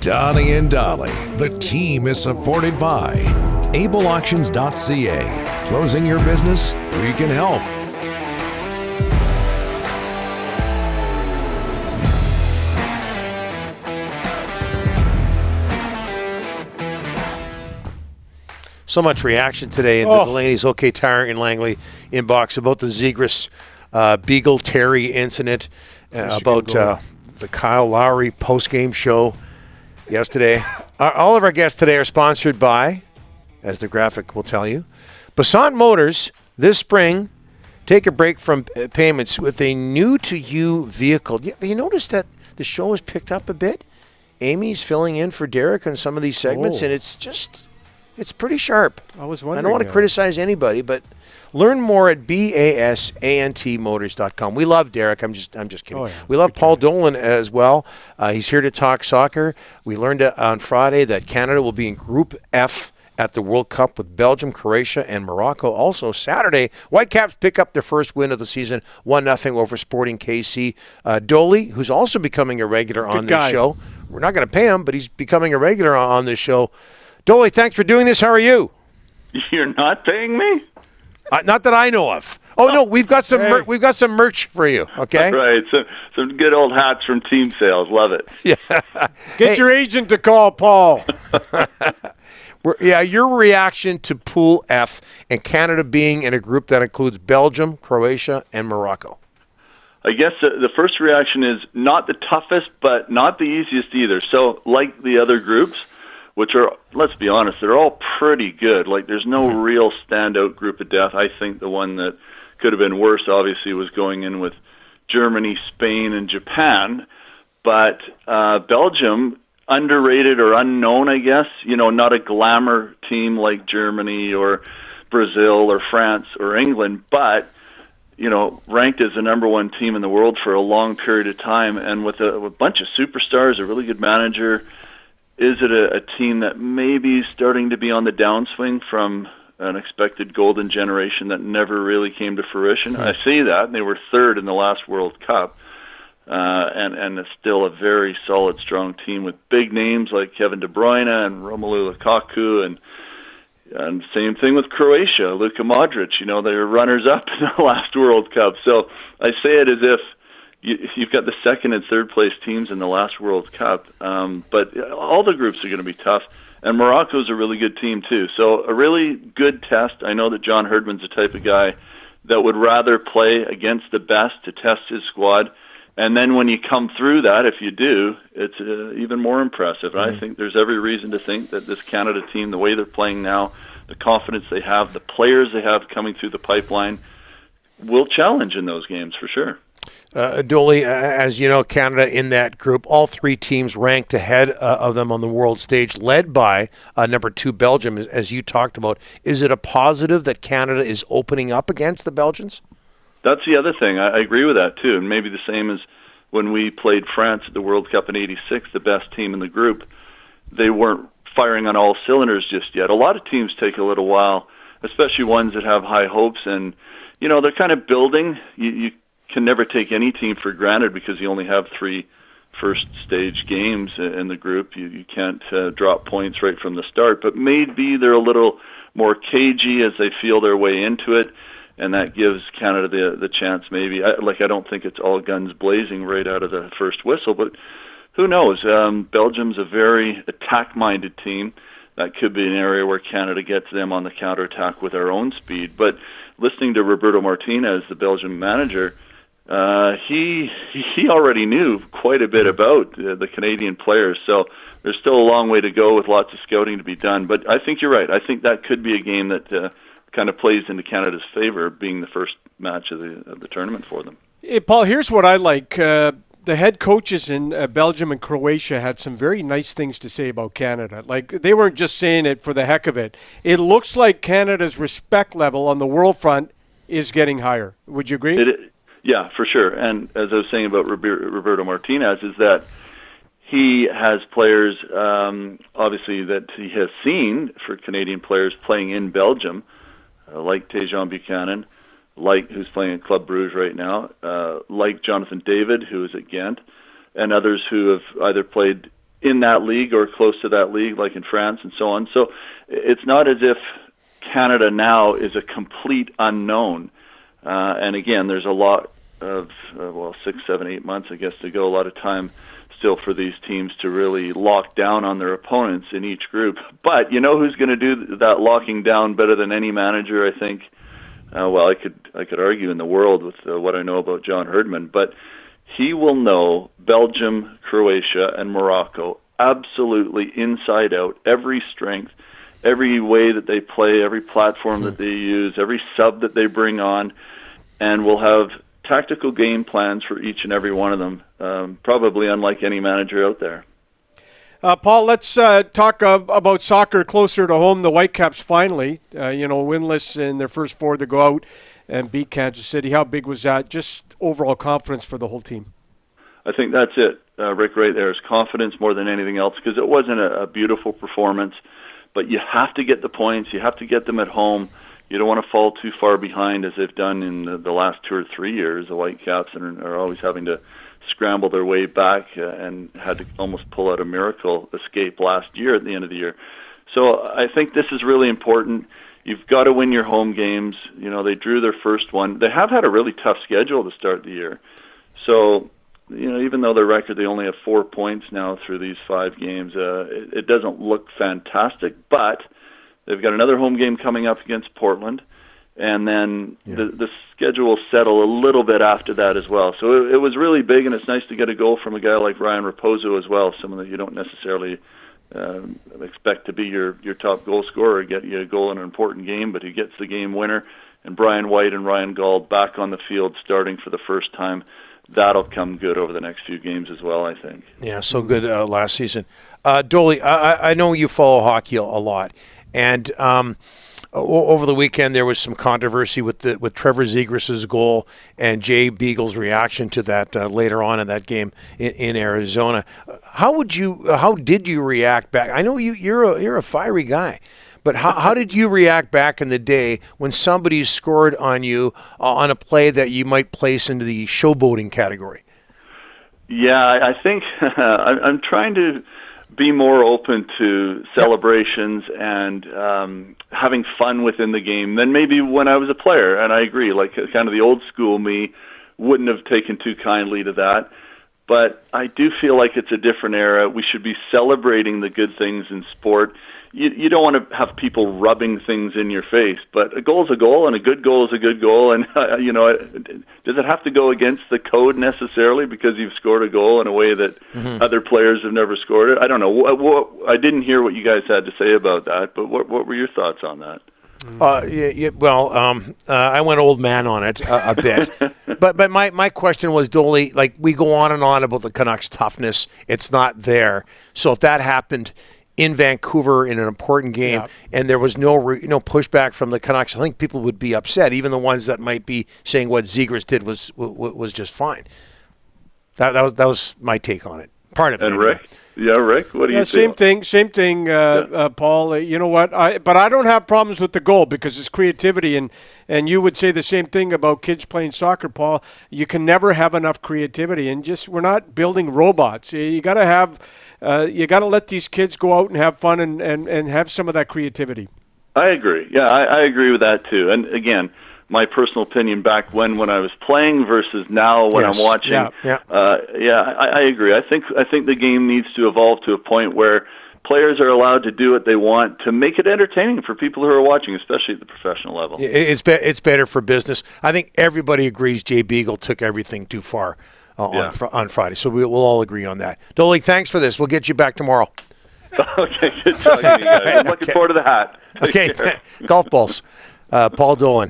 Donnie and Dolly. The team is supported by ableauctions.ca. Closing your business? We can help. So much reaction today in Delaney's OK Tire in Langley inbox about the Zegras Beagle Terry incident, about the Kyle Lowry post-game show yesterday. All of our guests today are sponsored by, as the graphic will tell you, Basant Motors. This spring, take a break from payments with a new-to-you vehicle. Have you noticed that the show has picked up a bit? Amy's filling in for Derek on some of these segments, and it's pretty sharp. I was wondering. I don't want to criticize anybody, but learn more at basantmotors.com. We love Derek. I'm just kidding. Oh, yeah. We love Paul Dolan as well. He's here to talk soccer. We learned on Friday that Canada will be in Group F at the World Cup with Belgium, Croatia, and Morocco. Also Saturday, Whitecaps pick up their first win of the season, 1-0 over Sporting KC. Dolan, who's also becoming a regular on this show. We're not going to pay him, but he's becoming a regular on this show. Dolan, thanks for doing this. How are you? You're not paying me? Not that I know of. Oh no, we've got some we've got some merch for you. Okay, right. Some good old hats from Team Sales. Love it. Yeah. Get your agent to call Paul. Your reaction to Pool F and Canada being in a group that includes Belgium, Croatia, and Morocco. I guess the first reaction is not the toughest, but not the easiest either. So, like the other groups, which are, let's be honest, they're all pretty good. Like, there's no real standout group of death. I think the one that could have been worse, obviously, was going in with Germany, Spain, and Japan. But Belgium, underrated or unknown, I guess, not a glamour team like Germany or Brazil or France or England, but, ranked as the number one team in the world for a long period of time, and with a bunch of superstars, a really good manager. Is it a team that may be starting to be on the downswing from an expected golden generation that never really came to fruition? I see that, and they were third in the last World Cup, and it's still a very solid, strong team with big names like Kevin De Bruyne and Romelu Lukaku, and same thing with Croatia, Luka Modric. They were runners-up in the last World Cup. So I say it as if you've got the second and third place teams in the last World Cup, but all the groups are going to be tough, and Morocco's a really good team too. So a really good test. I know that John Herdman's the type of guy that would rather play against the best to test his squad, and then when you come through that, if you do, it's even more impressive. And I think there's every reason to think that this Canada team, the way they're playing now, the confidence they have, the players they have coming through the pipeline, will challenge in those games for sure. Dolan, as you know, Canada in that group, all three teams ranked ahead of them on the world stage, led by number 2 Belgium, as you talked about. Is it a positive that Canada is opening up against the Belgians? That's the other thing. I agree with that, too. And maybe the same as when we played France at the World Cup in '86, the best team in the group. They weren't firing on all cylinders just yet. A lot of teams take a little while, especially ones that have high hopes. And, they're kind of building. You can never take any team for granted because you only have 3 first stage games in the group. You can't drop points right from the start, but maybe they're a little more cagey as they feel their way into it, and that gives Canada the chance maybe. I don't think it's all guns blazing right out of the first whistle, but who knows? Belgium's a very attack-minded team. That could be an area where Canada gets them on the counterattack with our own speed. But listening to Roberto Martinez, the Belgian manager, he already knew quite a bit about the Canadian players, so there's still a long way to go with lots of scouting to be done. But I think you're right. I think that could be a game that kind of plays into Canada's favor, being the first match of the tournament for them. Hey, Paul, here's what I like. The head coaches in Belgium and Croatia had some very nice things to say about Canada. Like, they weren't just saying it for the heck of it. It looks like Canada's respect level on the world front is getting higher. Would you agree? Yeah, for sure. And as I was saying about Roberto Martinez, is that he has players, obviously, that he has seen for Canadian players playing in Belgium, like Tejan Buchanan, who's playing at Club Brugge right now, like Jonathan David, who is at Ghent, and others who have either played in that league or close to that league, like in France and so on. So it's not as if Canada now is a complete unknown. And again, there's a lot of, 6, 7, 8 months, I guess, to go, a lot of time still for these teams to really lock down on their opponents in each group. But you know who's going to do that locking down better than any manager, I think? I could argue in the world with what I know about John Herdman, but he will know Belgium, Croatia, and Morocco absolutely inside out, every strength, every way that they play, every platform that they use, every sub that they bring on, and will have tactical game plans for each and every one of them, probably unlike any manager out there. Paul, let's talk about soccer closer to home. The Whitecaps finally, winless in their first 4 to go out and beat Kansas City. How big was that? Just overall confidence for the whole team. I think that's it, Rick, right there, is confidence more than anything else, because it wasn't a beautiful performance, but you have to get the points. You have to get them at home. You don't want to fall too far behind as they've done in the last 2 or 3 years. The Whitecaps are always having to scramble their way back and had to almost pull out a miracle escape last year at the end of the year. So I think this is really important. You've got to win your home games. They drew their first one. They have had a really tough schedule to start the year. So, even though their record, they only have 4 points now through these 5 games, it doesn't look fantastic, but they've got another home game coming up against Portland, and then the schedule will settle a little bit after that as well. So it was really big, and it's nice to get a goal from a guy like Ryan Raposo as well, someone that you don't necessarily expect to be your top goal scorer, get you a goal in an important game, but he gets the game winner. And Brian White and Ryan Gauld back on the field starting for the first time. That'll come good over the next few games as well, I think. Yeah, so good last season. Dolly, I know you follow hockey a lot, and over the weekend there was some controversy with Trevor Zegras' goal and Jay Beagle's reaction to that later on in that game in Arizona. How did you react back? I know you're a fiery guy. But how did you react back in the day when somebody scored on you on a play that you might place into the showboating category? Yeah, I think I'm trying to be more open to celebrations and having fun within the game than maybe when I was a player. And I agree, like kind of the old school me wouldn't have taken too kindly to that. But I do feel like it's a different era. We should be celebrating the good things in sport. You don't want to have people rubbing things in your face, but a goal is a goal, and a good goal is a good goal. And does it have to go against the code necessarily because you've scored a goal in a way that other players have never scored it? I don't know. I didn't hear what you guys had to say about that, but what were your thoughts on that? I went old man on it a bit, but my question was, Dolly, like we go on and on about the Canucks' toughness, it's not there. So if that happened in Vancouver in an important game, and there was no pushback from the Canucks, I think people would be upset. Even the ones that might be saying what Zegras did was just fine. That was my take on it. Part of it. And anyway. Rick, what do you think? Same thing, Paul. You know what? But I don't have problems with the goal because it's creativity, and you would say the same thing about kids playing soccer, Paul. You can never have enough creativity, and we're not building robots. You got to have. You got to let these kids go out and have fun and have some of that creativity. I agree. Yeah, I agree with that too. And again, my personal opinion back when I was playing versus now when I'm watching. I agree. I think the game needs to evolve to a point where players are allowed to do what they want to make it entertaining for people who are watching, especially at the professional level. It's better for business. I think everybody agrees Jay Beagle took everything too far on Friday, so we'll all agree on that. Dolly, thanks for this. We'll get you back tomorrow. Okay, good talking to you guys. I'm looking forward to the hat. Okay, golf balls. Paul Dolan.